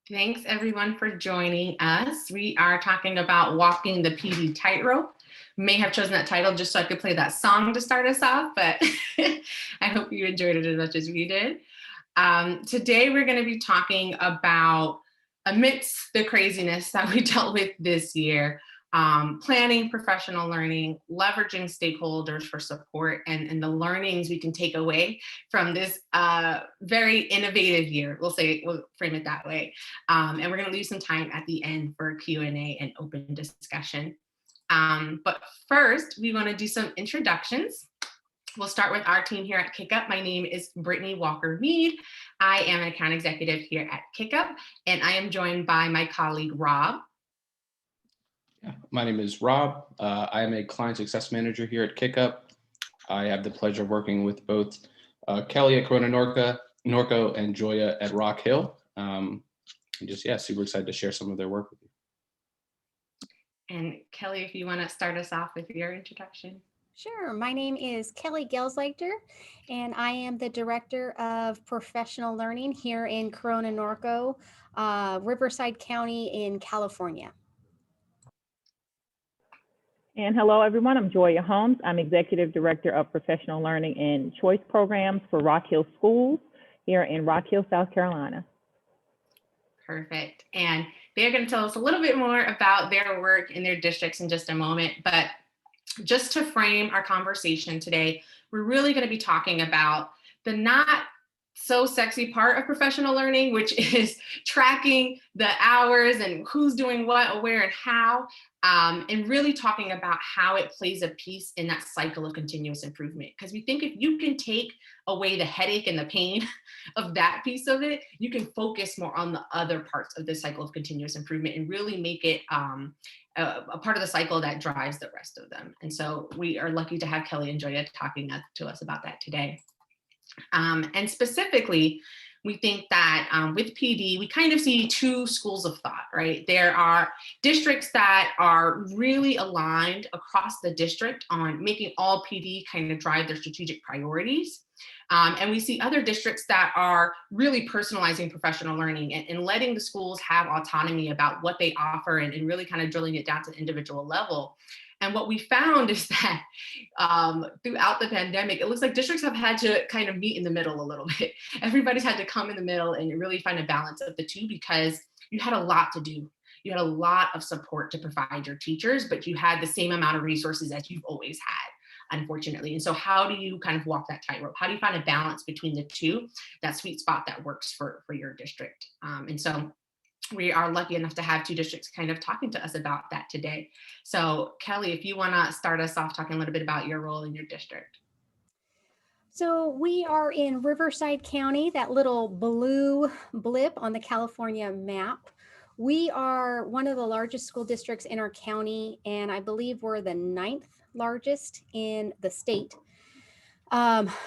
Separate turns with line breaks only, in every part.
Thanks everyone for joining us. We are talking about walking the PD tightrope. May have chosen that title just so I could play that song to start us off, but I hope you enjoyed it as much as we did. Today we're going to be talking about, amidst the craziness that we dealt with this year, planning professional learning, leveraging stakeholders for support, and the learnings we can take away from this very innovative year. We'll frame it that way. And we're going to leave some time at the end for Q&A and open discussion. But first, we want to do some introductions. We'll start with our team here at KickUp. My name is Brittany Walker-Mead. I am an account executive here at KickUp, and I am joined by my colleague, Rob.
Yeah, my name is Rob. I am a client success manager here at KickUp. I have the pleasure of working with both Kelley at Corona Norco and Joya at Rock Hill. Super excited to share some of their work with you.
And Kelley, if you want to start us off with your introduction.
Sure. My name is Kelley Gelsleiter, and I am the Director of Professional Learning here in Corona Norco, Riverside County in California.
And hello, everyone. I'm Joya Holmes. I'm Executive Director of Professional Learning and Choice Programs for Rock Hill Schools here in Rock Hill, South Carolina.
Perfect. And they're going to tell us a little bit more about their work in their districts in just a moment. But just to frame our conversation today, we're really going to be talking about the not so sexy part of professional learning, which is tracking the hours and who's doing what, where, and how, and really talking about how it plays a piece in that cycle of continuous improvement. Because we think if you can take away the headache and the pain of that piece of it, you can focus more on the other parts of the cycle of continuous improvement and really make it a part of the cycle that drives the rest of them. And so we are lucky to have Kelley and Joya talking to us about that today. And specifically, we think that with PD, we kind of see two schools of thought, right? There are districts that are really aligned across the district on making all PD kind of drive their strategic priorities. And we see other districts that are really personalizing professional learning and letting the schools have autonomy about what they offer and really kind of drilling it down to the individual level. And what we found is that throughout the pandemic, it looks like districts have had to kind of meet in the middle a little bit. Everybody's had to come in the middle and really find a balance of the two, because you had a lot to do. You had a lot of support to provide your teachers, but you had the same amount of resources as you've always had, unfortunately. And so how do you kind of walk that tightrope? How do you find a balance between the two, that sweet spot that works for your district? And so we are lucky enough to have two districts kind of talking to us about that today. So Kelley, if you want to start us off talking a little bit about your role in your district.
So we are in Riverside County, that little blue blip on the California map. We are one of the largest school districts in our county, and I believe we're the 9th largest in the state.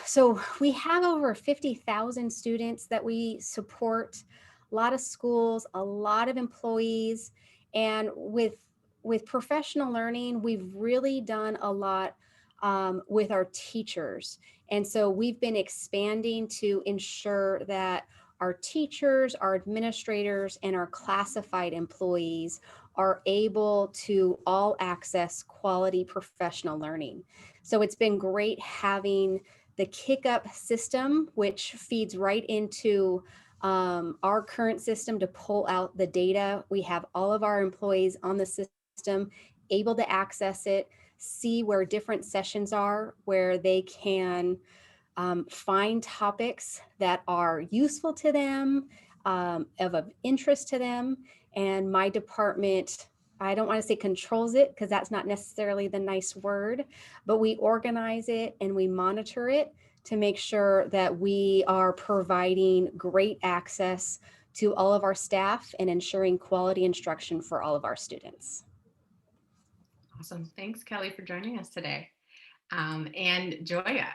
So we have over 50,000 students that we support, a lot of schools, a lot of employees, and with professional learning, we've really done a lot with our teachers. And so we've been expanding to ensure that our teachers, our administrators, and our classified employees are able to all access quality professional learning. So it's been great having the KickUp system, which feeds right into our current system to pull out the data. We have all of our employees on the system able to access it, see where different sessions are, where they can find topics that are useful to them, of interest to them. And my department, I don't want to say controls it, because that's not necessarily the nice word, but we organize it and we monitor it to make sure that we are providing great access to all of our staff and ensuring quality instruction for all of our students.
Awesome. Thanks, Kelley, for joining us today. And Joya.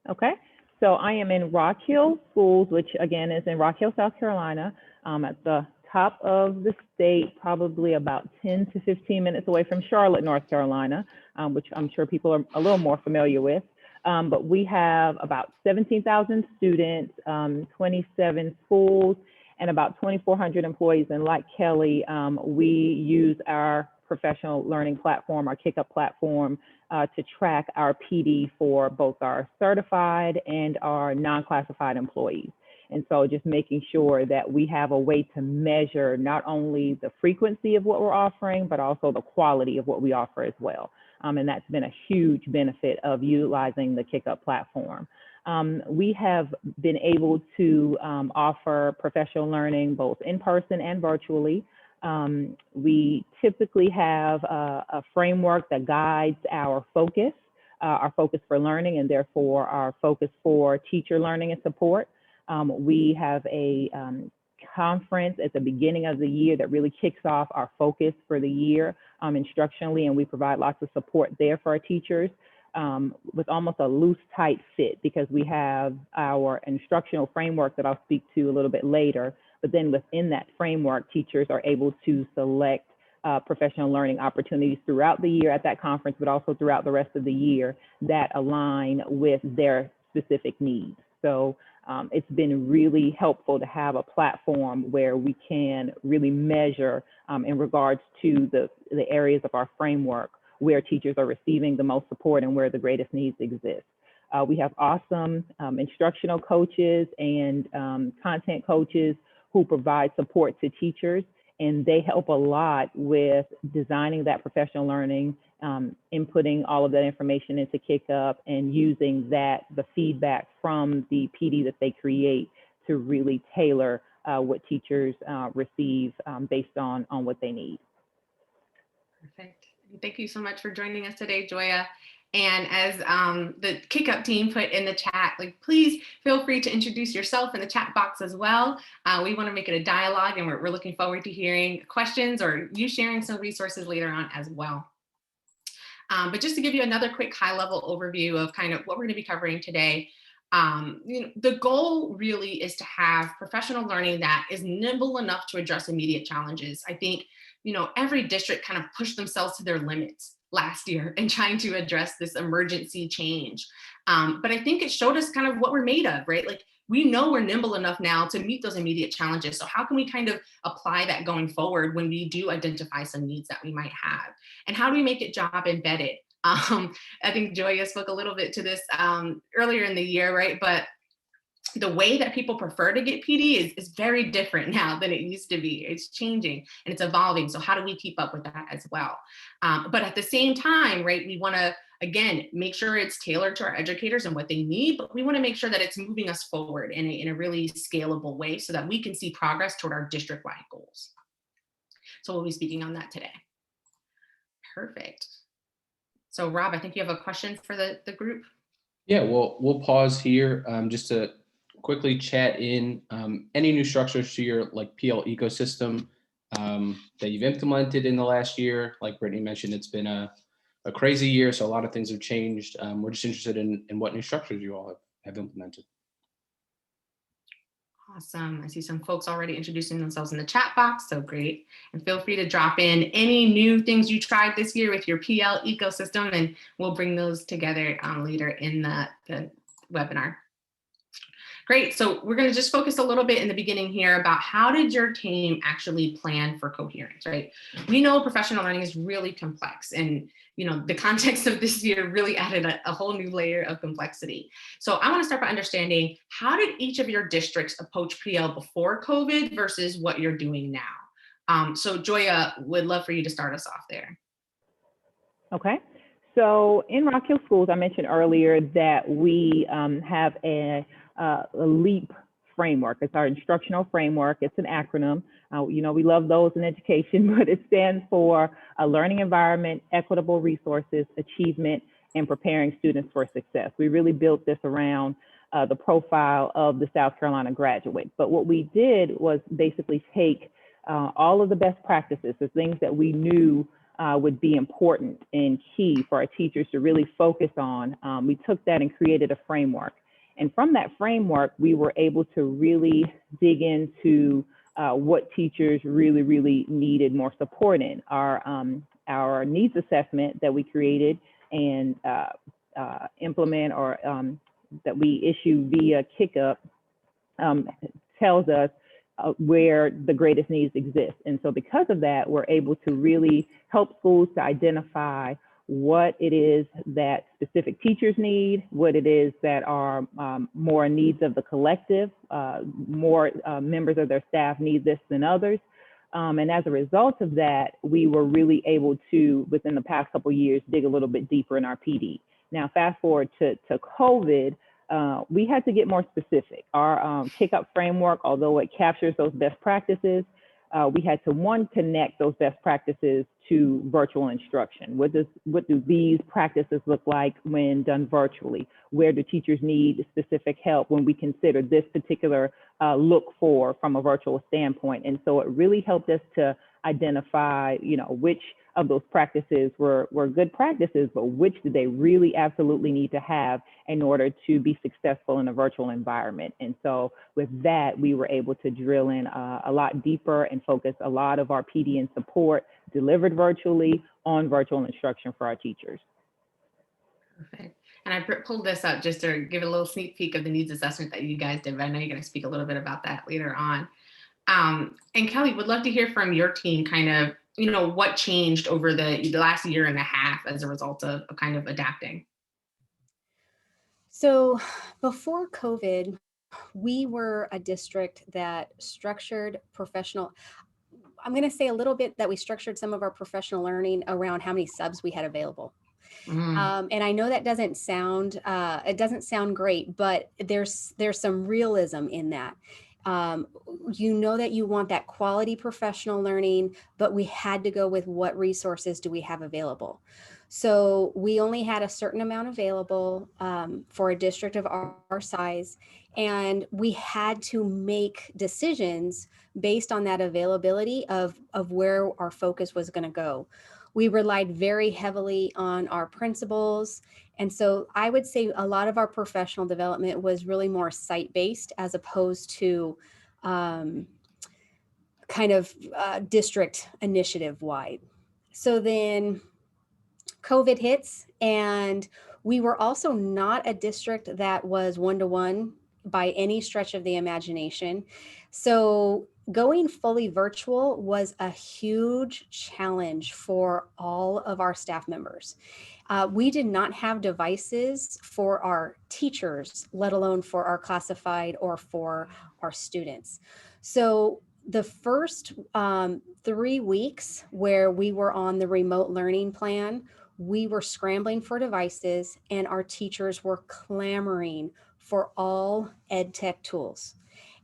Okay, so I am in Rock Hill Schools, which again is in Rock Hill, South Carolina, at the top of the state, probably about 10 to 15 minutes away from Charlotte, North Carolina, which I'm sure people are a little more familiar with. But we have about 17,000 students, 27 schools, and about 2,400 employees. And like Kelly, we use our professional learning platform, our KickUp platform, to track our PD for both our certified and our non-classified employees. And so just making sure that we have a way to measure not only the frequency of what we're offering, but also the quality of what we offer as well. And that's been a huge benefit of utilizing the KickUp platform. We have been able to offer professional learning both in person and virtually. We typically have a framework that guides our focus for learning, and therefore our focus for teacher learning and support. We have a conference at the beginning of the year that really kicks off our focus for the year instructionally, and we provide lots of support there for our teachers with almost a loose, tight fit, because we have our instructional framework that I'll speak to a little bit later. But then within that framework, teachers are able to select professional learning opportunities throughout the year at that conference, but also throughout the rest of the year that align with their specific needs. So it's been really helpful to have a platform where we can really measure in regards to the areas of our framework where teachers are receiving the most support and where the greatest needs exist. We have awesome instructional coaches and content coaches who provide support to teachers, and they help a lot with designing that professional learning, inputting all of that information into KickUp, and using the feedback from the PD that they create to really tailor what teachers receive based on what they need.
Perfect. Thank you so much for joining us today, Joya. And as the KickUp team put in the chat, like, please feel free to introduce yourself in the chat box as well. We want to make it a dialogue, and we're looking forward to hearing questions or you sharing some resources later on as well. But just to give you another quick high-level overview of kind of what we're going to be covering today, the goal really is to have professional learning that is nimble enough to address immediate challenges. I think, every district kind of pushed themselves to their limits last year in trying to address this emergency change. But I think it showed us kind of what we're made of, right? Like, we know we're nimble enough now to meet those immediate challenges. So how can we kind of apply that going forward when we do identify some needs that we might have? And how do we make it job embedded? I think Joya spoke a little bit to this earlier in the year, right? But the way that people prefer to get PD is very different now than it used to be. It's changing and it's evolving. So how do we keep up with that as well? But at the same time, right, we want to, again, make sure it's tailored to our educators and what they need, but we want to make sure that it's moving us forward in a really scalable way so that we can see progress toward our district-wide goals. So we'll be speaking on that today. Perfect. So Rob, I think you have a question for the group.
Yeah, we'll pause here just to quickly chat in any new structures to your PL ecosystem that you've implemented in the last year. Like Brittany mentioned, it's been a crazy year, so a lot of things have changed. We're just interested in what new structures you all have implemented.
Awesome. I see some folks already introducing themselves in the chat box, so great. And feel free to drop in any new things you tried this year with your PL ecosystem, and we'll bring those together later in the webinar. Great. So we're going to just focus a little bit in the beginning here about how did your team actually plan for coherence, right? We know professional learning is really complex, and the context of this year really added a whole new layer of complexity. So I want to start by understanding, how did each of your districts approach PL before COVID versus what you're doing now? So Joya, would love for you to start us off there.
Okay. So in Rock Hill Schools, I mentioned earlier that we have a LEAP framework. It's our instructional framework. It's an acronym. We love those in education, but it stands for a learning environment, equitable resources, achievement, and preparing students for success. We really built this around the profile of the South Carolina graduate. But what we did was basically take all of the best practices, the things that we knew would be important and key for our teachers to really focus on. We took that and created a framework. And from that framework, we were able to really dig into what teachers really, really needed more support in. Our needs assessment that we created and implement, or that we issue via KickUp, tells us where the greatest needs exist. And so because of that, we're able to really help schools to identify what it is that specific teachers need, what it is that are more needs of the collective, more members of their staff need this than others. And as a result of that, we were really able to, within the past couple of years, dig a little bit deeper in our PD. Now, fast forward to COVID, we had to get more specific. Our KickUp framework, although it captures those best practices, we had to connect those best practices to virtual instruction. What do these practices look like when done virtually? Where do teachers need specific help when we consider this particular look for from a virtual standpoint? And so it really helped us to identify, which of those practices were good practices, but which do they really absolutely need to have in order to be successful in a virtual environment. And so with that, we were able to drill in a lot deeper and focus a lot of our PD and support delivered virtually on virtual instruction for our teachers.
Perfect. And I pulled this up just to give a little sneak peek of the needs assessment that you guys did, but I know you're going to speak a little bit about that later on. And Kelley, would love to hear from your team kind of, what changed over the last year and a half as a result of kind of adapting.
So before COVID, we were a district that structured professional, I'm going to say a little bit that we structured some of our professional learning around how many subs we had available. And I know that doesn't sound, it doesn't sound great, but there's some realism in that. That you want that quality professional learning, but we had to go with what resources do we have available. So we only had a certain amount available for a district of our size, and we had to make decisions based on that availability of where our focus was going to go. We relied very heavily on our principals. And so I would say a lot of our professional development was really more site-based as opposed to district initiative wide. So then COVID hits, and we were also not a district that was one-to-one by any stretch of the imagination. So going fully virtual was a huge challenge for all of our staff members. We did not have devices for our teachers, let alone for our classified or for our students. So the first 3 weeks where we were on the remote learning plan, we were scrambling for devices, and our teachers were clamoring for all ed tech tools.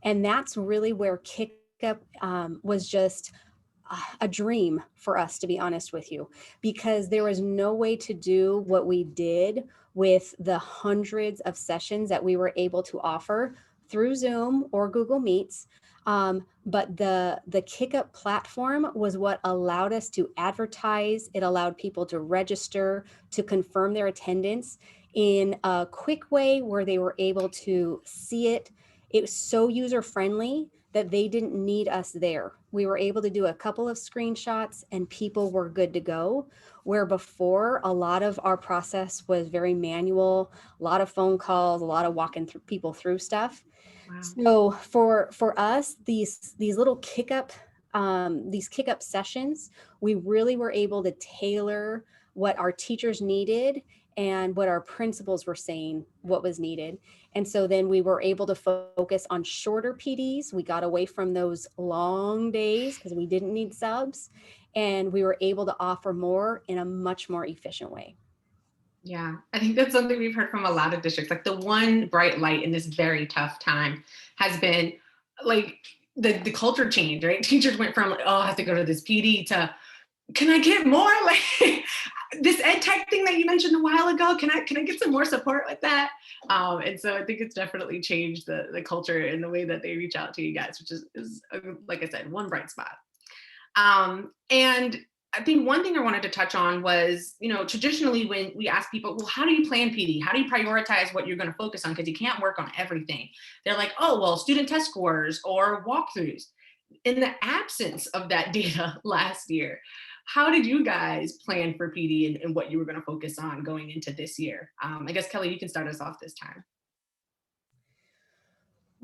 And that's really where KickUp was just a dream for us, to be honest with you, because there was no way to do what we did with the hundreds of sessions that we were able to offer through Zoom or Google Meets. But the KickUp platform was what allowed us to advertise. It allowed people to register, to confirm their attendance in a quick way where they were able to see it. It was so user-friendly that they didn't need us there. We were able to do a couple of screenshots and people were good to go, where before a lot of our process was very manual, a lot of phone calls, a lot of walking through people through stuff. Wow. So for us, these little KickUp, these KickUp sessions, we really were able to tailor what our teachers needed and what our principals were saying what was needed. And so then we were able to focus on shorter PDs. We got away from those long days because we didn't need subs, and we were able to offer more in a much more efficient way.
Yeah, I think that's something we've heard from a lot of districts. Like the one bright light in this very tough time has been like the culture change, right? Teachers went from like, oh, I have to go to this PD to, can I get more? Like this ed tech thing that you mentioned a while ago, can I get some more support with that? And so I think it's definitely changed the culture and the way that they reach out to you guys, which is like I said, one bright spot. And I think one thing I wanted to touch on was, traditionally when we ask people, well, how do you plan PD? How do you prioritize what you're going to focus on? Because you can't work on everything. They're like, oh, well, student test scores or walkthroughs. In the absence of that data last year, how did you guys plan for PD and what you were going to focus on going into this year? I guess, Kelley, you can start us off this time.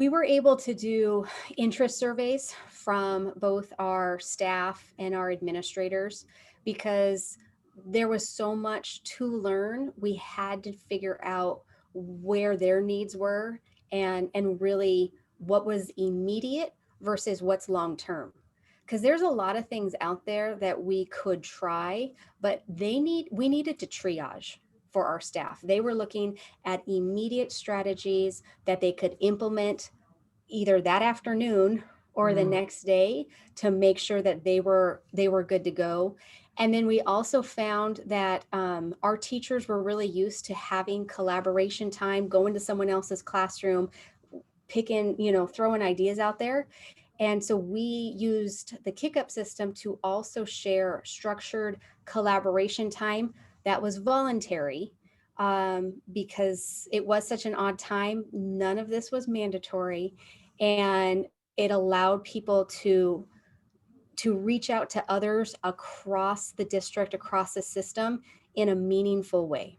We were able to do interest surveys from both our staff and our administrators because there was so much to learn. We had to figure out where their needs were and really what was immediate versus what's long term. Because there's a lot of things out there that we could try, but we needed to triage for our staff. They were looking at immediate strategies that they could implement either that afternoon or the next day to make sure that they were good to go. And then we also found that our teachers were really used to having collaboration time, going to someone else's classroom, picking, throwing ideas out there. And so we used the KickUp system to also share structured collaboration time that was voluntary because it was such an odd time. None of this was mandatory. And it allowed people to reach out to others across the district, across the system in a meaningful way.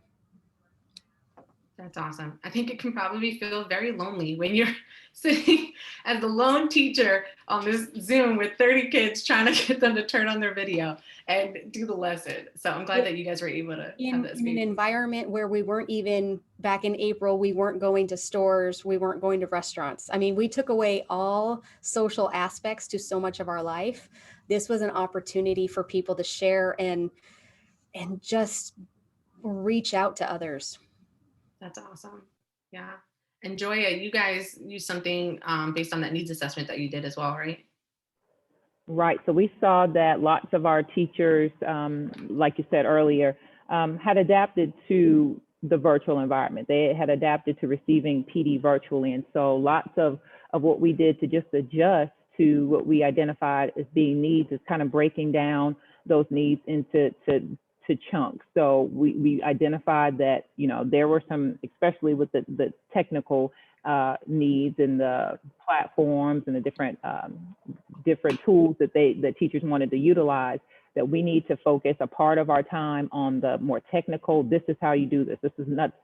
That's awesome. I think it can probably feel very lonely when you're sitting as the lone teacher on this Zoom with 30 kids trying to get them to turn on their video and do the lesson. So I'm glad that you guys were able to have that space.
In an environment where we weren't even, back in April, we weren't going to stores, we weren't going to restaurants. I mean, we took away all social aspects to so much of our life. This was an opportunity for people to share and just reach out to others.
That's awesome. Yeah. And Joya, you guys used something based on that needs assessment that you did as well, right?
Right. So we saw that lots of our teachers, like you said earlier, had adapted to the virtual environment. They had adapted to receiving PD virtually. And so lots of what we did to just adjust to what we identified as being needs is kind of breaking down those needs into chunks. So we identified that, there were some, especially with the technical needs and the platforms and the different tools that teachers wanted to utilize, that we need to focus a part of our time on the more technical. This is how you do this.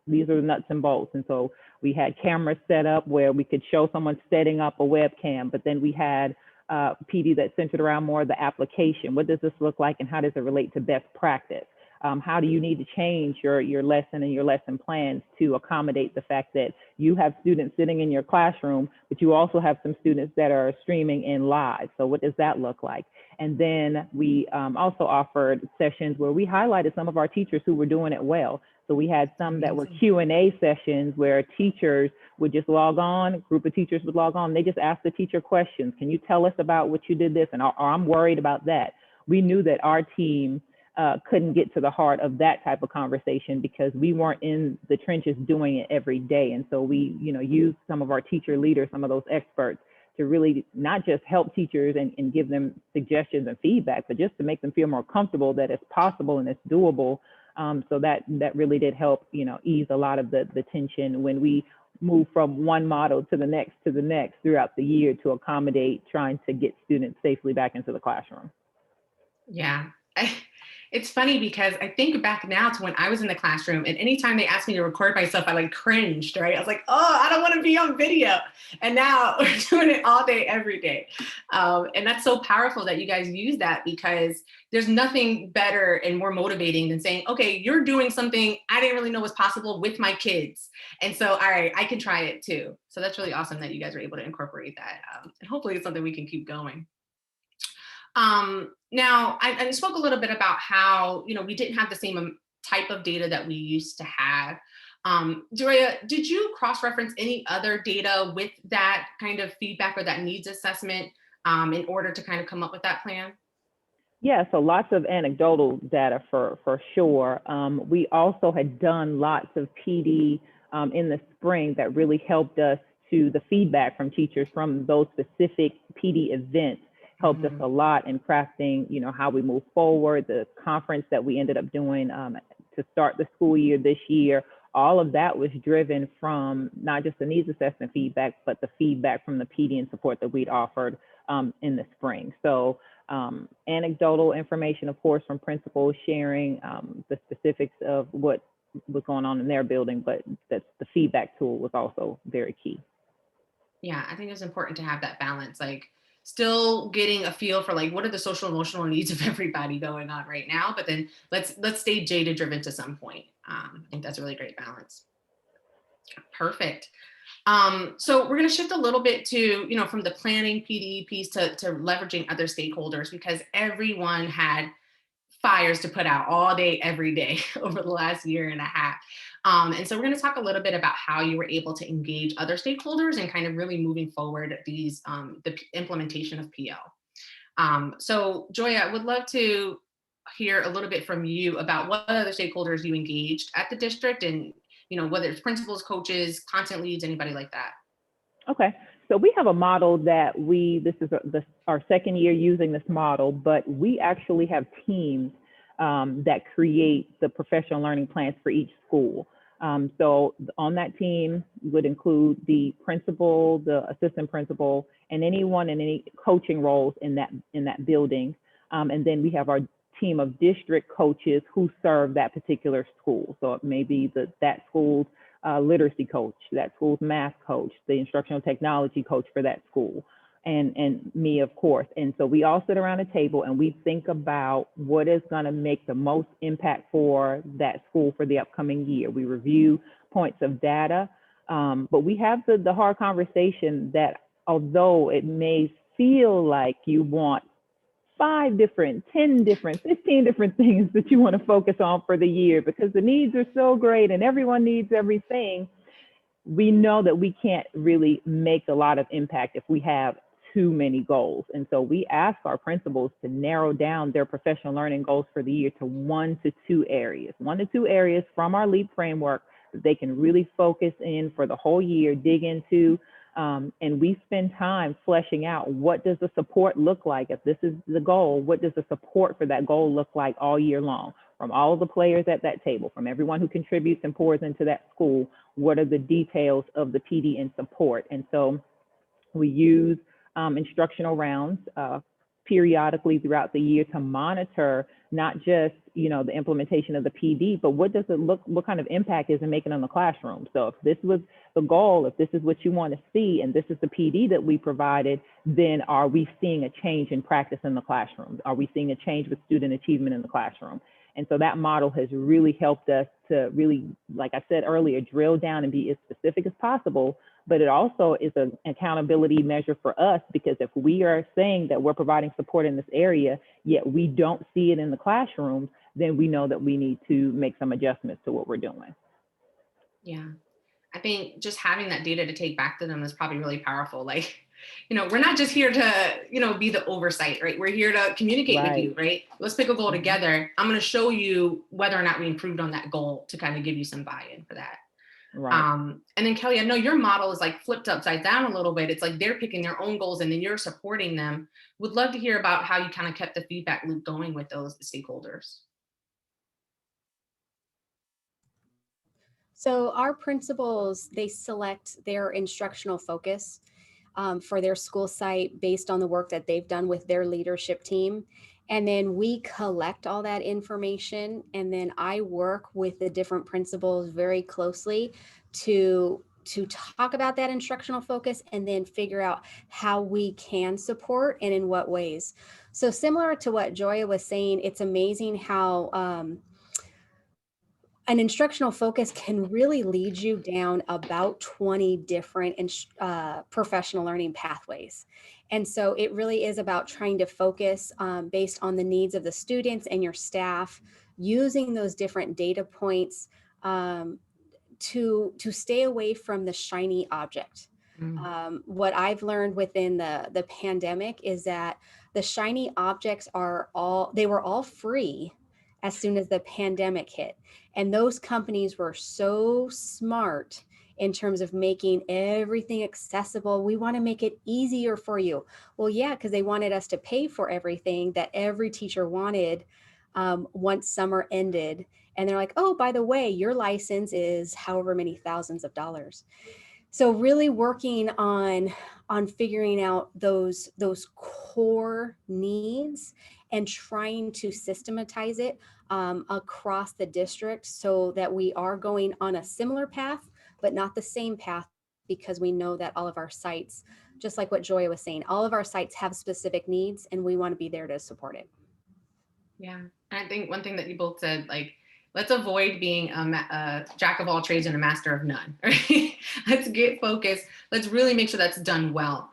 These are the nuts and bolts. And so we had cameras set up where we could show someone setting up a webcam, but then we had PD that centered around more of the application. What does this look like and how does it relate to best practice? How do you need to change your lesson and your lesson plans to accommodate the fact that you have students sitting in your classroom, but you also have some students that are streaming in live? So what does that look like? And then we also offered sessions where we highlighted some of our teachers who were doing it well. So we had some that were Q&A sessions where teachers would just log on, a group of teachers would log on, they just ask the teacher questions. Can you tell us about what you did this? And or I'm worried about that. We knew that our team couldn't get to the heart of that type of conversation because we weren't in the trenches doing it every day. And so we, used some of our teacher leaders, some of those experts, to really not just help teachers and give them suggestions and feedback, but just to make them feel more comfortable that it's possible and it's doable. So that really did help, ease a lot of the tension when we move from one model to the next throughout the year to accommodate trying to get students safely back into the classroom.
Yeah. It's funny because I think back now to when I was in the classroom, and anytime they asked me to record myself, I cringed, right? I was like, oh, I don't want to be on video. And now we're doing it all day, every day. And that's so powerful that you guys use that, because there's nothing better and more motivating than saying, okay, you're doing something I didn't really know was possible with my kids. And so, all right, I can try it too. So that's really awesome that you guys are able to incorporate that. And hopefully it's something we can keep going. Now, I spoke a little bit about how, we didn't have the same type of data that we used to have. Joya, did you cross-reference any other data with that kind of feedback or that needs assessment in order to kind of come up with that plan?
Yeah, so lots of anecdotal data for sure. We also had done lots of PD in the spring that really helped us to the feedback from teachers from those specific PD events. Helped us a lot in crafting, how we move forward. The conference that we ended up doing to start the school year this year, all of that was driven from not just the needs assessment feedback, but the feedback from the PD and support that we'd offered in the spring. So anecdotal information, of course, from principals sharing the specifics of what was going on in their building, but the feedback tool was also very key.
Yeah, I think it's important to have that balance, like still getting a feel for like what are the social emotional needs of everybody going on right now, but then let's stay data driven to some point. I think that's a really great balance. Perfect. So we're going to shift a little bit to, from the planning PD piece to leveraging other stakeholders, because everyone had fires to put out all day, every day over the last year and a half. And so we're going to talk a little bit about how you were able to engage other stakeholders and kind of really moving forward these the implementation of PO. So Joya, I would love to hear a little bit from you about what other stakeholders you engaged at the district, and whether it's principals, coaches, content leads, anybody like that.
Okay, so we have a model that this is our second year using this model, but we actually have teams that create the professional learning plans for each school. So on that team would include the principal, the assistant principal, and anyone in any coaching roles in that building. And then we have our team of district coaches who serve that particular school. So it may be that school's literacy coach, that school's math coach, the instructional technology coach for that school, and me, of course. And so we all sit around a table and we think about what is going to make the most impact for that school for the upcoming year. We review points of data, but we have the hard conversation that although it may feel like you want 5 different, 10 different, 15 different things that you want to focus on for the year because the needs are so great and everyone needs everything, we know that we can't really make a lot of impact if we have too many goals. And so we ask our principals to narrow down their professional learning goals for the year to 1 to 2 areas, 1 to 2 areas from our LEAP framework that they can really focus in for the whole year, dig into. And we spend time fleshing out what does the support look like. If this is the goal, what does the support for that goal look like all year long? From all of the players at that table, from everyone who contributes and pours into that school, what are the details of the PD and support? And so we use instructional rounds periodically throughout the year to monitor not just the implementation of the PD, but what does it look, what kind of impact is it making on the classroom? So if this was the goal, if this is what you want to see, and this is the PD that we provided, then are we seeing a change in practice in the classroom? Are we seeing a change with student achievement in the classroom? And so that model has really helped us to really, like I said earlier, drill down and be as specific as possible. But it also is an accountability measure for us, because if we are saying that we're providing support in this area, yet we don't see it in the classroom, then we know that we need to make some adjustments to what we're doing.
Yeah, I think just having that data to take back to them is probably really powerful. Like, we're not just here to, be the oversight, right? We're here to communicate with you, right? Let's pick a goal together. I'm going to show you whether or not we improved on that goal to kind of give you some buy-in for that.
Right.
And then Kelly, I know your model is like flipped upside down a little bit. It's like they're picking their own goals and then you're supporting them. Would love to hear about how you kind of kept the feedback loop going with those stakeholders.
So our principals, they select their instructional focus for their school site based on the work that they've done with their leadership team. And then we collect all that information. And then I work with the different principals very closely to talk about that instructional focus and then figure out how we can support and in what ways. So similar to what Joya was saying, it's amazing how an instructional focus can really lead you down about 20 different professional learning pathways. And so it really is about trying to focus based on the needs of the students and your staff, using those different data points to stay away from the shiny object. What I've learned within the pandemic is that the shiny objects were all free as soon as the pandemic hit. And those companies were so smart in terms of making everything accessible. We want to make it easier for you. Well, yeah, because they wanted us to pay for everything that every teacher wanted once summer ended. And they're like, oh, by the way, your license is however many thousands of dollars. So really working on figuring out those core needs and trying to systematize it across the district so that we are going on a similar path, but not the same path because we know that all of our sites, just like what Joya was saying, all of our sites have specific needs and we want to be there to support it.
Yeah, and I think one thing that you both said, like, let's avoid being a jack of all trades and a master of none, right? Let's get focused. Let's really make sure that's done well.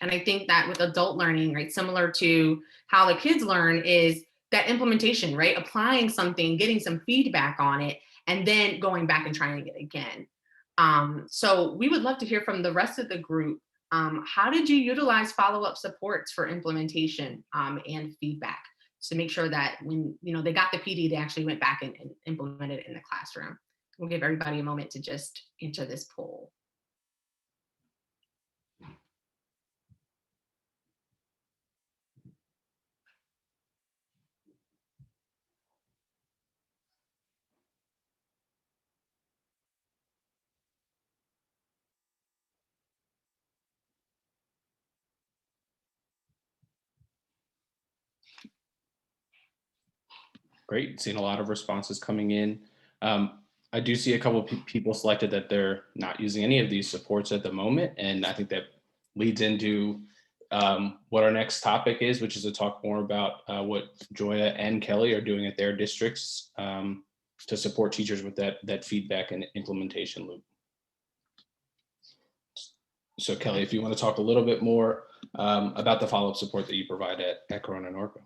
And I think that with adult learning, right, similar to how the kids learn, is that implementation, right? Applying something, getting some feedback on it, and then going back and trying it again. So we would love to hear from the rest of the group. How did you utilize follow-up supports for implementation and feedback to make sure that when they got the PD, they actually went back and implemented it in the classroom? We'll give everybody a moment to just answer this poll.
Great, seeing a lot of responses coming in. I do see a couple of people selected that they're not using any of these supports at the moment, and I think that leads into what our next topic is, which is to talk more about what Joya and Kelley are doing at their districts to support teachers with that feedback and implementation loop. So Kelley, if you want to talk a little bit more about the follow-up support that you provide at Corona Norco.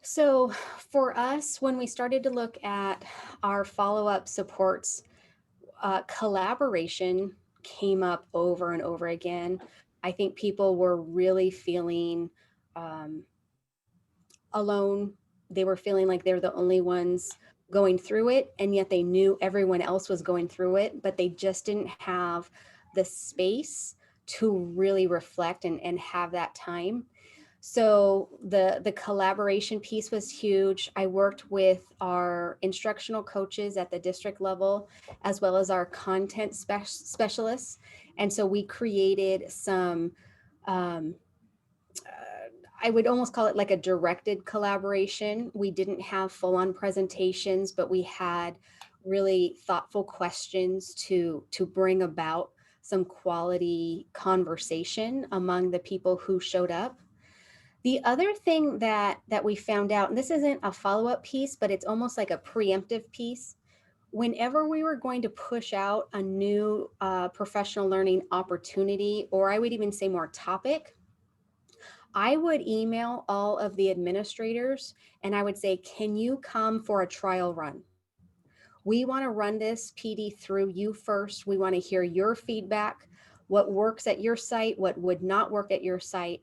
So for us, when we started to look at our follow-up supports, collaboration came up over and over again. I think people were really feeling alone. They were feeling like they're the only ones going through it, and yet they knew everyone else was going through it, but they just didn't have the space to really reflect and have that time. So the collaboration piece was huge. I worked with our instructional coaches at the district level, as well as our content specialists. And so we created some, I would almost call it like a directed collaboration. We didn't have full-on presentations, but we had really thoughtful questions to bring about some quality conversation among the people who showed up. The other thing that we found out, and this isn't a follow-up piece, but it's almost like a preemptive piece. Whenever we were going to push out a new professional learning opportunity, or I would even say more topic, I would email all of the administrators and I would say, can you come for a trial run? We want to run this PD through you first. We want to hear your feedback, what works at your site, what would not work at your site.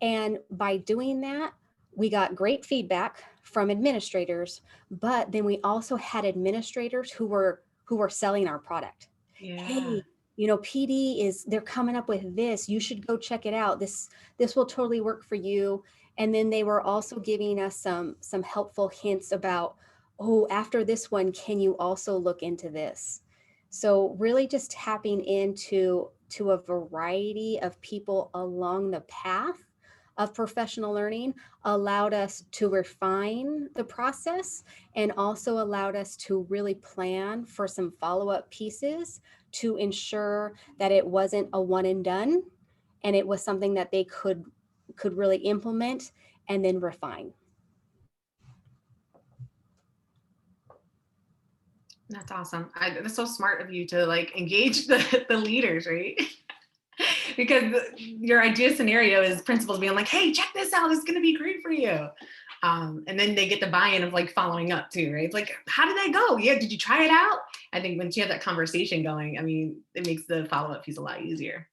And by doing that, we got great feedback from administrators, but then we also had administrators who were selling our product.
Yeah.
Hey, PD they're coming up with this. You should go check it out. This will totally work for you. And then they were also giving us some helpful hints about, oh, after this one, can you also look into this? So really just tapping into a variety of people along the path of professional learning allowed us to refine the process and also allowed us to really plan for some follow-up pieces to ensure that it wasn't a one and done, and it was something that they could really implement and then refine.
That's awesome. That's so smart of you to like engage the leaders, right? Because your idea scenario is principals being like, hey, check this out. It's going to be great for you. And then they get the buy-in of like following up too, right? It's like, how did that go? Yeah, did you try it out? I think once you have that conversation going, I mean, it makes the follow-up piece a lot easier.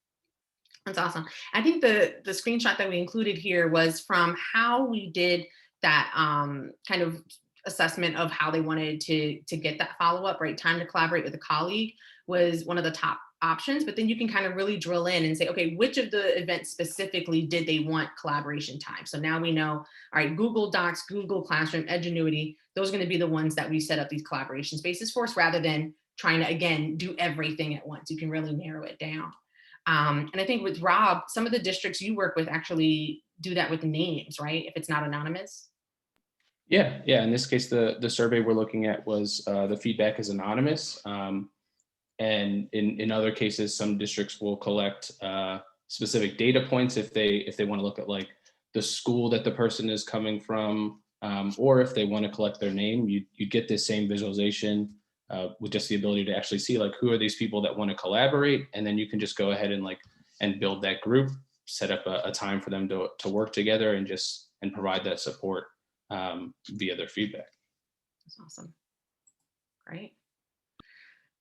That's awesome. I think the screenshot that we included here was from how we did that kind of assessment of how they wanted to get that follow-up, right? Time to collaborate with a colleague was one of the top options, but then you can kind of really drill in and say, okay, which of the events specifically did they want collaboration time? So now we know, all right, Google Docs, Google Classroom, Edgenuity, those are going to be the ones that we set up these collaboration spaces for us, rather than trying to, again, do everything at once. You can really narrow it down. And I think with Rob, some of the districts you work with actually do that with names, right? If it's not anonymous.
Yeah, yeah. In this case, the survey we're looking at was the feedback is anonymous, and in other cases, some districts will collect specific data points if they want to look at like the school that the person is coming from, or if they want to collect their name. You get this same visualization with just the ability to actually see like who are these people that want to collaborate, and then you can just go ahead and build that group, set up a time for them to work together and provide that support via their feedback.
That's awesome. Great.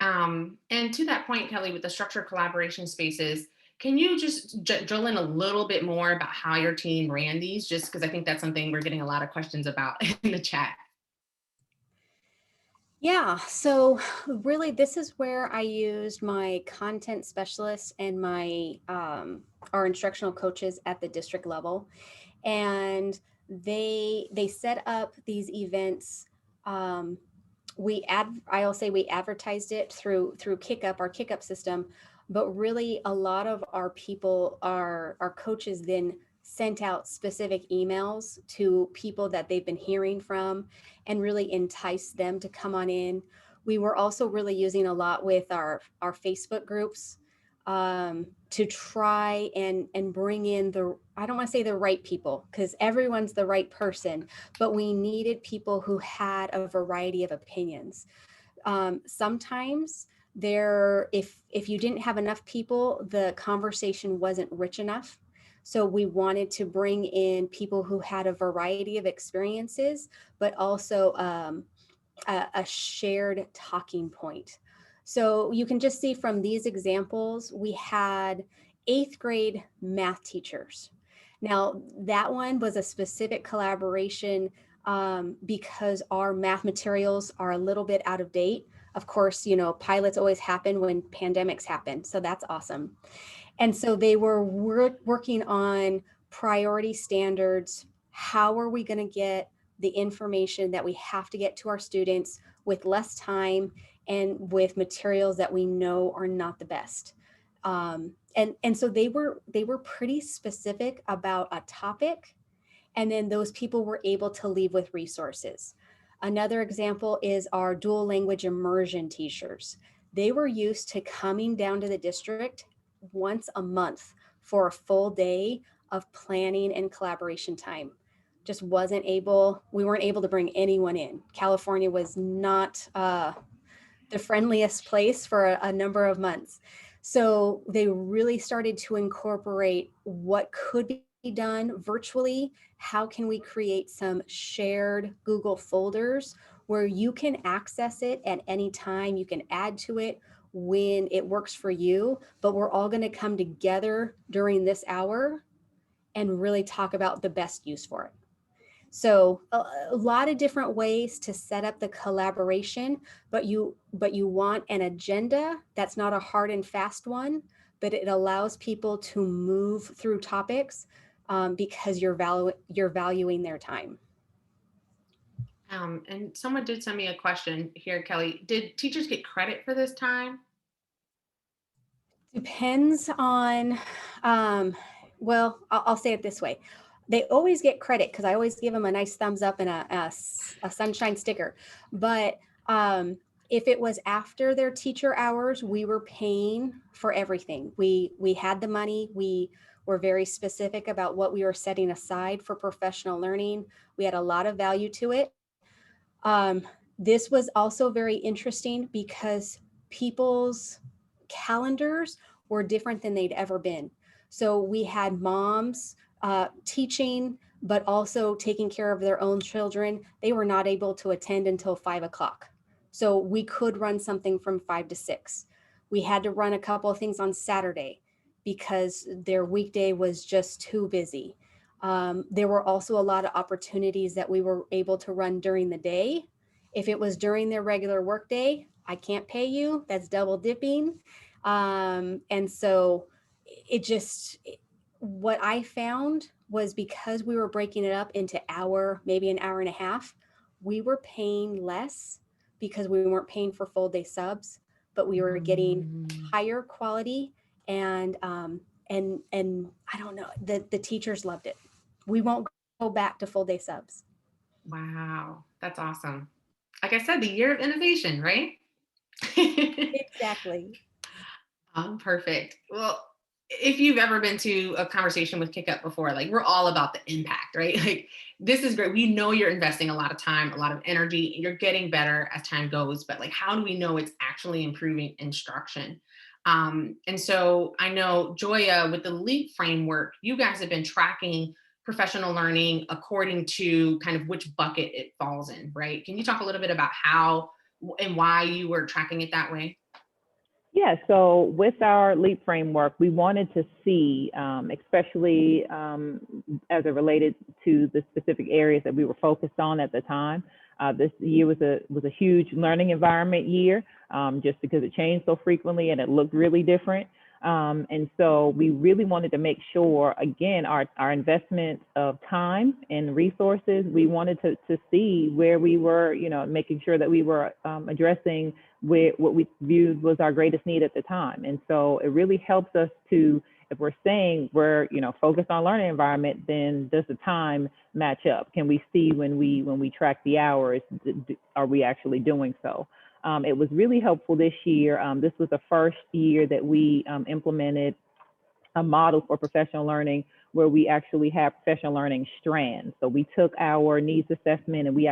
And to that point, Kelly, with the structured collaboration spaces, can you just drill in a little bit more about how your team ran these? Just because I think that's something we're getting a lot of questions about in the chat.
Yeah, so really this is where I used my content specialists and my our instructional coaches at the district level, and they set up these events. I'll say we advertised it through KickUp, our KickUp system, but really a lot of our people, our coaches then sent out specific emails to people that they've been hearing from and really entice them to come on in. We were also really using a lot with our Facebook groups to try and bring in I don't want to say the right people, because everyone's the right person, but we needed people who had a variety of opinions. Sometimes if you didn't have enough people, the conversation wasn't rich enough. So we wanted to bring in people who had a variety of experiences, but also a shared talking point. So you can just see from these examples, we had 8th grade math teachers. Now that one was a specific collaboration because our math materials are a little bit out of date. Of course, pilots always happen when pandemics happen. So that's awesome. And so they were working on priority standards. How are we going to get the information that we have to get to our students with less time and with materials that we know are not the best? And so they were pretty specific about a topic, and then those people were able to leave with resources. Another example is our dual language immersion teachers. They were used to coming down to the district once a month for a full day of planning and collaboration time. We weren't able to bring anyone in. California was not the friendliest place for a number of months. So they really started to incorporate what could be done virtually. How can we create some shared Google folders where you can access it at any time? You can add to it when it works for you, but we're all going to come together during this hour and really talk about the best use for it. So a lot of different ways to set up the collaboration, but you want an agenda that's not a hard and fast one, but it allows people to move through topics because you're valuing their time.
And someone did send me a question here, Kelly. Did teachers get credit for this time?
Depends on, well, I'll say it this way. They always get credit because I always give them a nice thumbs up and a sunshine sticker. But if it was after their teacher hours, we were paying for everything. We had the money. We were very specific about what we were setting aside for professional learning. We had a lot of value to it. This was also very interesting because people's calendars were different than they'd ever been. So we had moms teaching, but also taking care of their own children. They were not able to attend until 5 o'clock. So we could run something from 5 to 6. We had to run a couple of things on Saturday because their weekday was just too busy. There were also a lot of opportunities that we were able to run during the day. If it was during their regular workday, I can't pay you. That's double dipping. And so what I found was because we were breaking it up into maybe an hour and a half, we were paying less because we weren't paying for full day subs, but we were getting higher quality and I don't know, the teachers loved it. We won't go back to full day subs.
Wow, that's awesome. Like I said, the year of innovation, right?
Exactly.
Perfect. Well, if you've ever been to a conversation with KickUp before, like we're all about the impact, right? Like this is great. We know you're investing a lot of time, a lot of energy, and you're getting better as time goes. But like, how do we know it's actually improving instruction? And so I know Joya, with the LEAP framework, you guys have been tracking professional learning according to kind of which bucket it falls in, right? Can you talk a little bit about how and why you were tracking it that way?
Yeah, so with our LEAP framework, we wanted to see, especially as it related to the specific areas that we were focused on at the time. This year was a huge learning environment year, just because it changed so frequently and it looked really different. And so we really wanted to make sure, again, our investment of time and resources, we wanted to see where we were, making sure that we were addressing what we viewed was our greatest need at the time. And so it really helps us to, if we're saying we're, focused on learning environment, then does the time match up? Can we see when we track the hours, are we actually doing so? It was really helpful this year. This was the first year that we implemented a model for professional learning where we actually have professional learning strands. So we took our needs assessment and we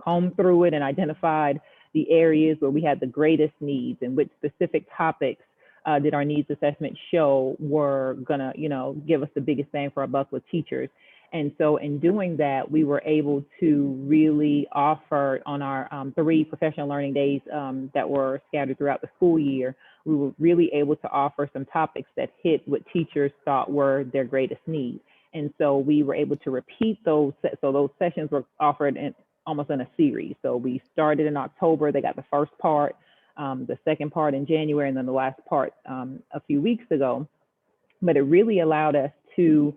combed through it and identified the areas where we had the greatest needs and which specific topics did our needs assessment show were gonna, give us the biggest bang for our buck with teachers. And so in doing that, we were able to really offer on our 3 professional learning days that were scattered throughout the school year, we were really able to offer some topics that hit what teachers thought were their greatest needs. And so we were able to repeat those. So those sessions were offered almost in a series. So we started in October, they got the first part, the second part in January, and then the last part a few weeks ago. But it really allowed us to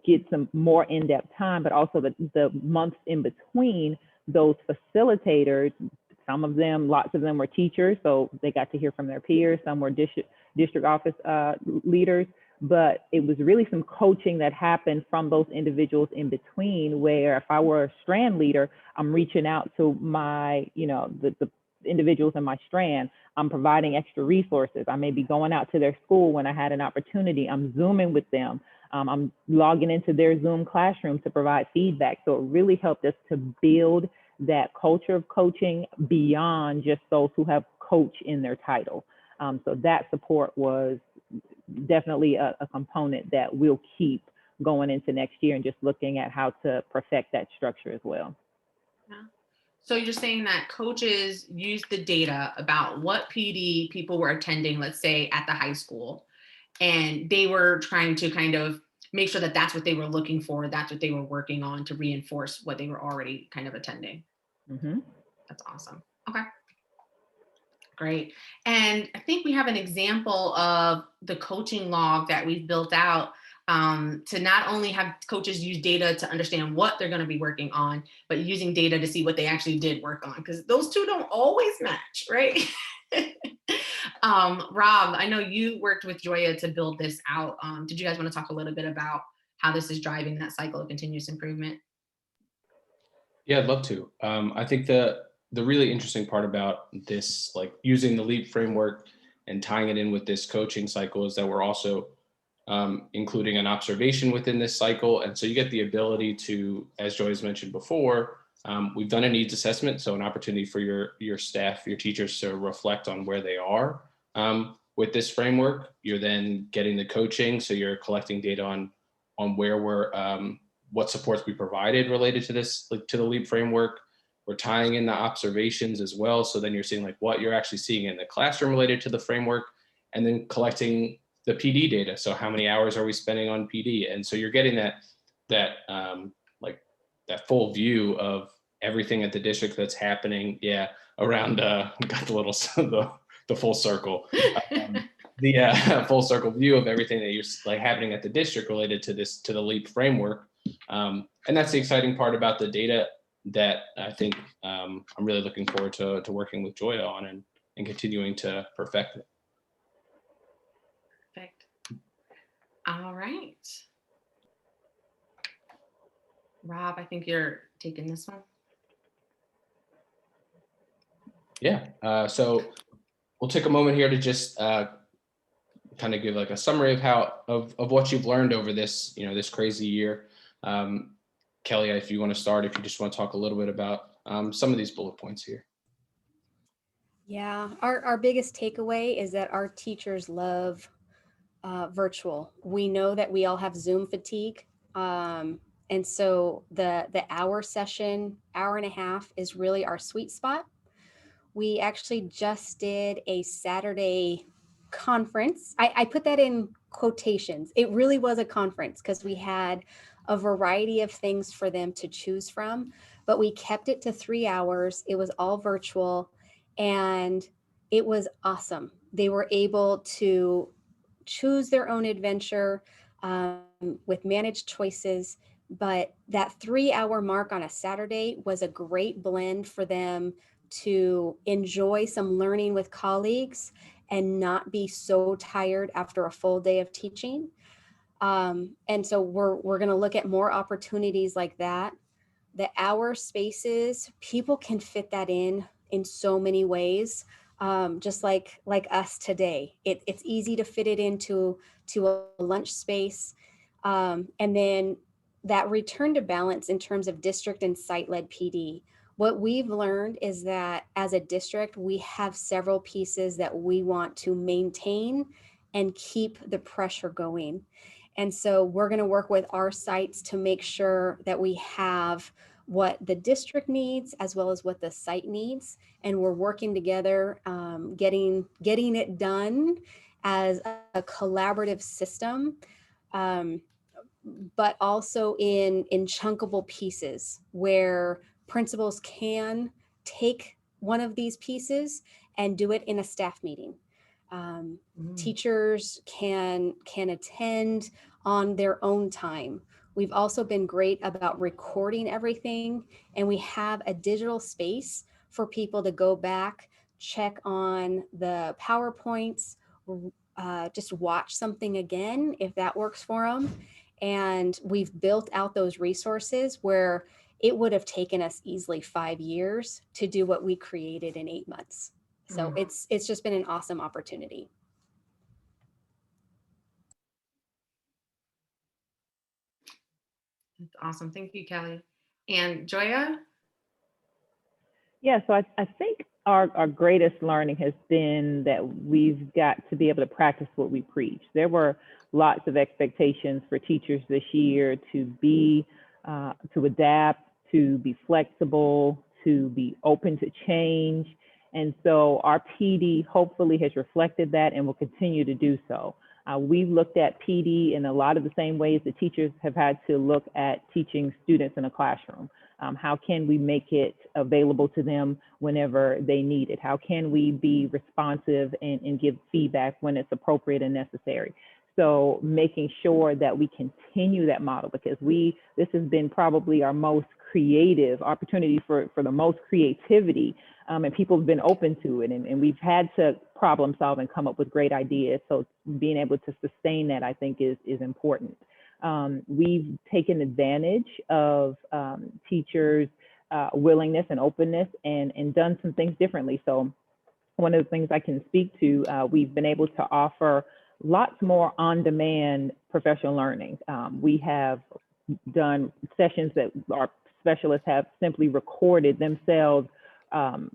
get some more in-depth time, but also the months in between, those facilitators, some of them, lots of them were teachers, so they got to hear from their peers. Some were district office leaders, but it was really some coaching that happened from those individuals in between, where if I were a strand leader, I'm reaching out to my, the individuals in my strand. I'm providing extra resources. I may be going out to their school when I had an opportunity. I'm Zooming with them. I'm logging into their Zoom classroom to provide feedback. So it really helped us to build that culture of coaching beyond just those who have coach in their title. So that support was definitely a component that we'll keep going into next year and just looking at how to perfect that structure as well.
Yeah. So you're saying that coaches use the data about what PD people were attending, let's say at the high school, and they were trying to kind of make sure that that's what they were looking for, that's what they were working on to reinforce what they were already kind of attending.
Mm-hmm.
That's awesome. Okay. Great. And I think we have an example of the coaching log that we've built out to not only have coaches use data to understand what they're going to be working on, but using data to see what they actually did work on, because those two don't always match, right? Rob, I know you worked with Joya to build this out. Did you guys want to talk a little bit about how this is driving that cycle of continuous improvement?
Yeah, I'd love to. I think the really interesting part about this, like using the LEAP framework and tying it in with this coaching cycle, is that we're also including an observation within this cycle. And so you get the ability to, as Joy's mentioned before, we've done a needs assessment. So an opportunity for your staff, your teachers to reflect on where they are. With this framework, you're then getting the coaching. So you're collecting data on where we're, what supports we provided related to this, like to the LEAP framework. We're tying in the observations as well. So then you're seeing like what you're actually seeing in the classroom related to the framework, and then collecting the PD data. So how many hours are we spending on PD? And so you're getting that full view of everything at the district that's happening. Yeah, around got the little the full circle. The full circle view of everything that you're like happening at the district related to the LEAP framework. And that's the exciting part about the data that I think I'm really looking forward to working with Joya on and continuing to perfect it.
Perfect. All right. Rob, I think you're taking this one.
Yeah, so we'll take a moment here to just kind of give like a summary of what you've learned over this, this crazy year. Kelly, if you want to start, if you just want to talk a little bit about some of these bullet points here.
Yeah, our biggest takeaway is that our teachers love virtual. We know that we all have Zoom fatigue. And so the hour session, hour and a half is really our sweet spot. We actually just did a Saturday conference. I put that in quotations. It really was a conference because we had a variety of things for them to choose from, but we kept it to 3 hours. It was all virtual and it was awesome. They were able to choose their own adventure with managed choices. But that 3 hour mark on a Saturday was a great blend for them to enjoy some learning with colleagues and not be so tired after a full day of teaching. And so we're going to look at more opportunities like that. The hour spaces, people can fit that in so many ways. Just like us today, it's easy to fit it into a lunch space. And then that return to balance in terms of district and site-led PD. What we've learned is that as a district, we have several pieces that we want to maintain and keep the pressure going. And so we're going to work with our sites to make sure that we have what the district needs as well as what the site needs. And we're working together, getting it done as a collaborative system, but also in chunkable pieces where principals can take one of these pieces and do it in a staff meeting. Teachers can attend on their own time. We've also been great about recording everything, and we have a digital space for people to go back, check on the PowerPoints, just watch something again if that works for them. And we've built out those resources where it would have taken us easily 5 years to do what we created in 8 months. So it's just been an awesome opportunity.
That's awesome. Thank you, Kelly. And Joya?
Yeah, so I think our greatest learning has been that we've got to be able to practice what we preach. There were lots of expectations for teachers this year to be, to adapt, to be flexible, to be open to change. And so our PD hopefully has reflected that and will continue to do so. We've looked at PD in a lot of the same ways that teachers have had to look at teaching students in a classroom. How can we make it available to them whenever they need it? How can we be responsive and give feedback when it's appropriate and necessary? So making sure that we continue that model, because this has been probably our most creative opportunity for the most creativity, and people have been open to it, and we've had to problem solve and come up with great ideas. So being able to sustain that, I think, is important. We've taken advantage of teachers' willingness and openness and done some things differently. So one of the things I can speak to, we've been able to offer lots more on-demand professional learning. We have done sessions that our specialists have simply recorded themselves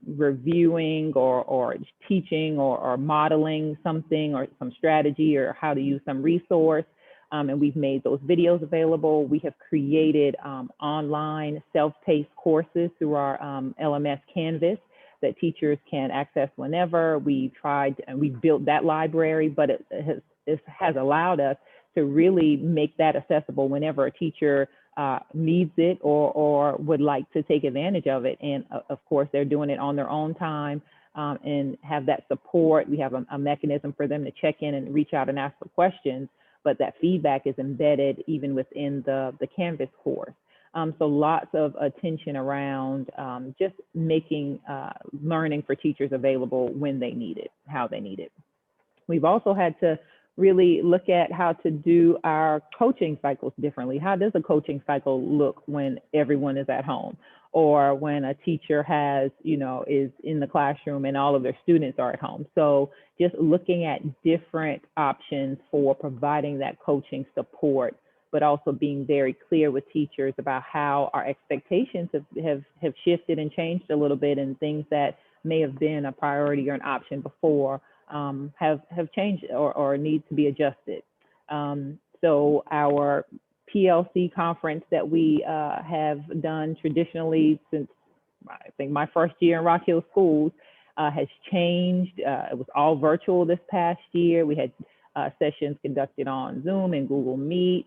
reviewing or teaching or modeling something or some strategy or how to use some resource. And we've made those videos available. We have created online self-paced courses through our LMS Canvas that teachers can access whenever. We tried and we built that library, but it has allowed us to really make that accessible whenever a teacher needs it or would like to take advantage of it. And of course, they're doing it on their own time and have that support. We have a mechanism for them to check in and reach out and ask for questions, but that feedback is embedded even within the Canvas course. So lots of attention around just making learning for teachers available when they need it, how they need it. We've also had to really look at how to do our coaching cycles differently. How does a coaching cycle look when everyone is at home, or when a teacher has, is in the classroom and all of their students are at home? So just looking at different options for providing that coaching support, but also being very clear with teachers about how our expectations have shifted and changed a little bit, and things that may have been a priority or an option before have changed or need to be adjusted. So our PLC conference that we have done traditionally since, I think, my first year in Rock Hill Schools has changed. It was all virtual this past year. We had sessions conducted on Zoom and Google Meet.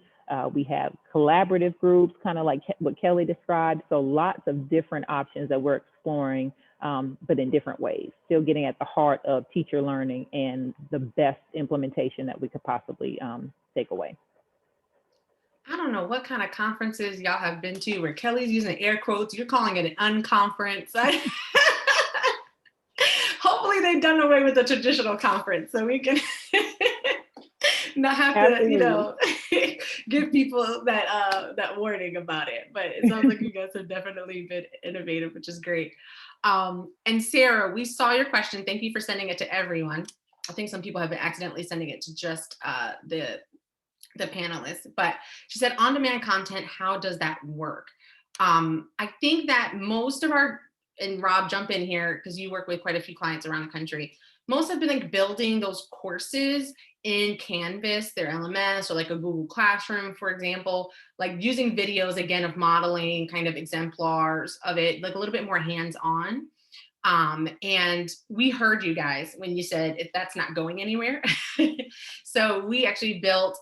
We have collaborative groups, kind of like what Kelly described. So lots of different options that we're exploring, but in different ways, still getting at the heart of teacher learning and the best implementation that we could possibly take away.
I don't know what kind of conferences y'all have been to where Kelly's using air quotes. You're calling it an unconference. Hopefully they've done away with the traditional conference so we can not have to, give people that warning about it. But it sounds like you guys have definitely been innovative, which is great. And Sarah, we saw your question. Thank you for sending it to everyone. I think some people have been accidentally sending it to just the panelists, but she said on-demand content, how does that work? I think that most of our, and Rob, jump in here because you work with quite a few clients around the country, most have been like building those courses in Canvas, their LMS, or like a Google Classroom, for example, like using videos again of modeling, kind of exemplars of it, like a little bit more hands-on. And we heard you guys when you said if that's not going anywhere. So we actually built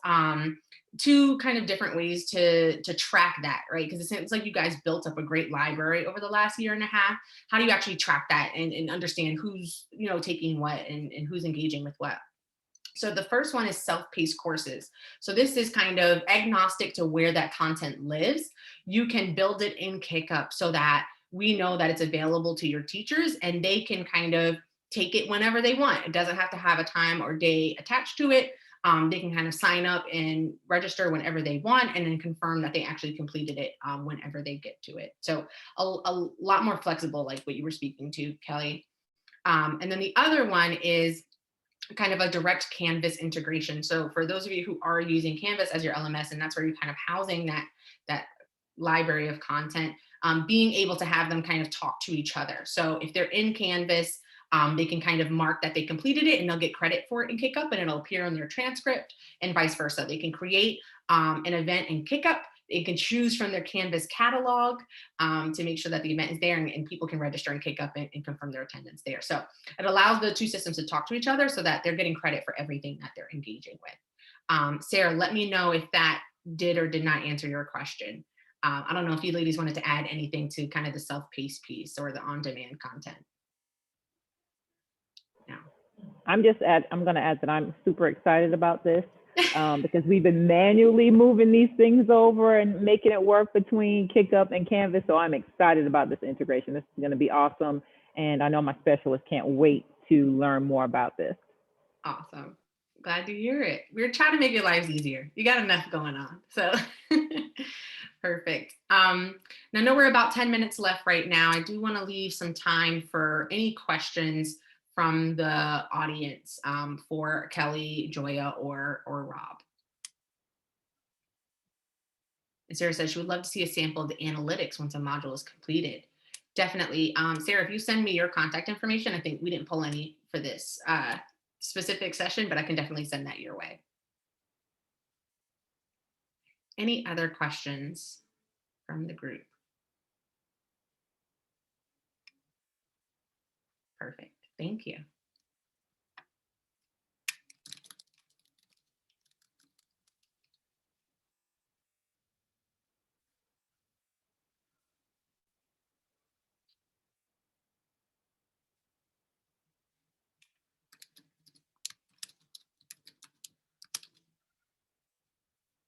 two kind of different ways to track that, right? Because it seems like you guys built up a great library over the last year and a half. How do you actually track that and understand who's taking what and who's engaging with what? So the first one is self-paced courses. So this is kind of agnostic to where that content lives. You can build it in KickUp so that we know that it's available to your teachers and they can kind of take it whenever they want. It doesn't have to have a time or day attached to it. They can kind of sign up and register whenever they want and then confirm that they actually completed it whenever they get to it. So a lot more flexible, like what you were speaking to, Kelly. And then the other one is kind of a direct Canvas integration. So for those of you who are using Canvas as your LMS, and that's where you're kind of housing that library of content, being able to have them kind of talk to each other. So if they're in Canvas, they can kind of mark that they completed it and they'll get credit for it in KickUp and it'll appear on their transcript, and vice versa. They can create an event in KickUp. They can choose from their Canvas catalog to make sure that the event is there and people can register in KickUp and confirm their attendance there. So it allows the two systems to talk to each other so that they're getting credit for everything that they're engaging with. Sarah, let me know if that did or did not answer your question. I don't know if you ladies wanted to add anything to kind of the self-paced piece or the on-demand content. No.
I'm going to add that I'm super excited about this because we've been manually moving these things over and making it work between KickUp and Canvas. So I'm excited about this integration. This is going to be awesome. And I know my specialist can't wait to learn more about this.
Awesome. Glad to hear it. We're trying to make your lives easier. You got enough going on. So perfect. Now I know we're about 10 minutes left right now. I do want to leave some time for any questions from the audience for Kelly, Joya, or Rob. And Sarah says she would love to see a sample of the analytics once a module is completed. Definitely. Sarah, if you send me your contact information, I think we didn't pull any for this specific session, but I can definitely send that your way. Any other questions from the group? Perfect. Thank you.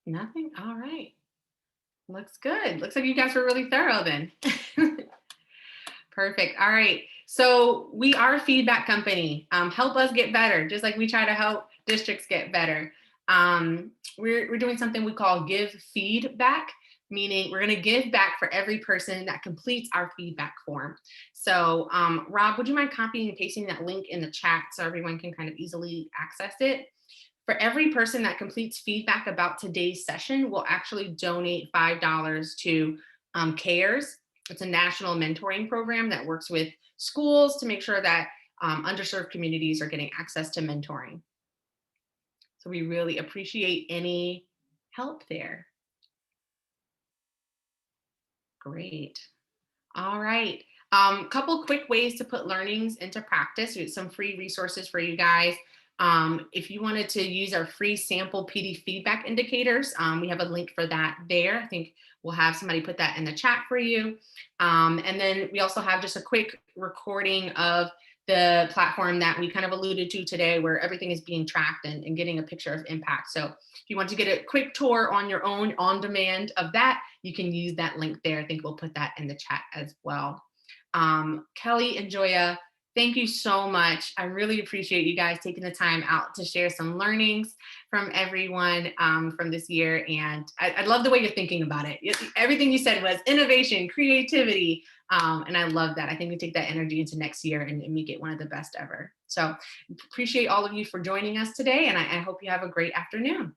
Nothing? All right. Looks good. Looks like you guys were really thorough then. Perfect. All right. So we are a feedback company. Help us get better, just like we try to help districts get better. We're doing something we call give feedback, meaning we're going to give back for every person that completes our feedback form. So Rob, would you mind copying and pasting that link in the chat so everyone can kind of easily access it? For every person that completes feedback about today's session, we'll actually donate $5 to CARES. It's a national mentoring program that works with schools to make sure that underserved communities are getting access to mentoring. So we really appreciate any help there. Great. All right. Couple quick ways to put learnings into practice. We have some free resources for you guys. If you wanted to use our free sample PD feedback indicators, we have a link for that there. I think we'll have somebody put that in the chat for you. And then we also have just a quick recording of the platform that we kind of alluded to today, where everything is being tracked and getting a picture of impact. So if you want to get a quick tour on your own on demand of that, you can use that link there. I think we'll put that in the chat as well. Kelly and Joya, thank you so much. I really appreciate you guys taking the time out to share some learnings from everyone from this year. And I love the way you're thinking about it. Everything you said was innovation, creativity, and I love that. I think we take that energy into next year and make it one of the best ever. So appreciate all of you for joining us today, and I hope you have a great afternoon.